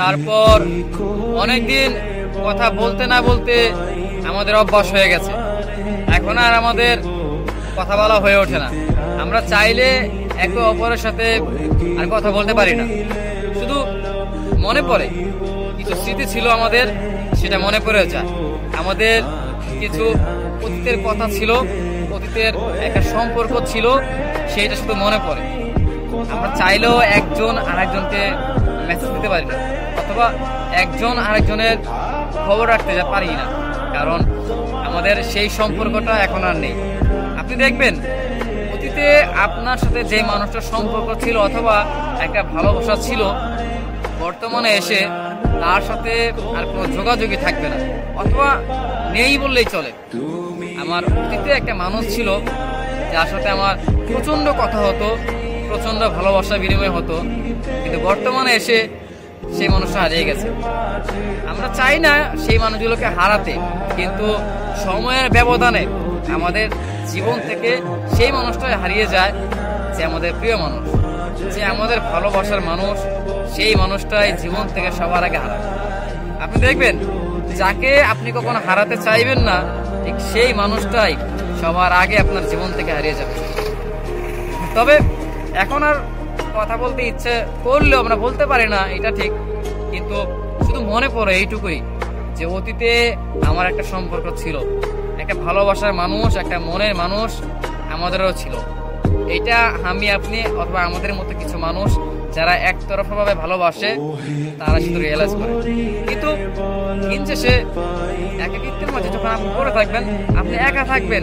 তারপর অনেকদিন কথা বলতে না বলতে আমাদের অভ্যাস হয়ে গেছে, এখন আর আমাদের কথা বলা হয়ে ওঠে না। আমরা চাইলে একে অপরের সাথে আর কথা বলতে পারি না, শুধু মনে পড়ে কিছু স্মৃতি ছিল আমাদের, সেটা মনে পড়ে যায়। আমাদের কিছু অতীতের কথা ছিল, অতীতের একটা সম্পর্ক ছিল, সেইটা শুধু মনে পড়ে। আমরা চাইলেও একজন আরেকজনকে মেসেজ দিতে পারি না, অথবা একজন আরেকজনের খবর রাখতে পারি না, কারণ আমাদের সেই সম্পর্কটা এখন আর নেই। আপনি দেখবেন অতীতে আপনার সাথে যে মানুষটার সম্পর্ক ছিল অথবা একটা ভালোবাসা ছিল, বর্তমানে এসে তার সাথে আর কোনো যোগাযোগই থাকবে না, অথবা নেই বললেই চলে। আমার অতীতে একটা মানুষ ছিল যার সাথে আমার প্রচন্ড কথা হতো, প্রচন্ড ভালোবাসা বিনিময় হতো, কিন্তু বর্তমানে এসে সেই মানুষটা হারিয়ে গেছে। আমরা চাই না সেই মানুষগুলোকে হারাতে, কিন্তু সময়ের ব্যবধানে আমাদের জীবন থেকে সেই মানুষটাই হারিয়ে যায়, যে আমাদের প্রিয় মানুষ, যে আমাদের ভালোবাসার মানুষ, সেই মানুষটাই জীবন থেকে সবার আগে হারায়। আপনি দেখবেন যাকে আপনি কখনো হারাতে চাইবেন না, ঠিক সেই মানুষটাই সবার আগে আপনার জীবন থেকে হারিয়ে যাবে। তবে এখন আর কথা বলতে ইচ্ছে করলেও আমরা বলতে পারি না, এটা ঠিক, কিন্তু শুধু মনে পড়ে এইটুকুই যে অতীতে আমার একটা সম্পর্ক ছিল, একটা ভালোবাসার মানুষ, একটা মনের মানুষ আমাদেরও ছিল। এটা আমি আপনি অথবা আমাদের মতো কিছু মানুষ যারা একতরফা ভাবে ভালোবাসে তারা শুধু রিয়েলাইজ করে। কিন্তু দিন শেষে একাকিত্বের মাঝে যখন আপনি পড়ে থাকবেন, আপনি একা থাকবেন।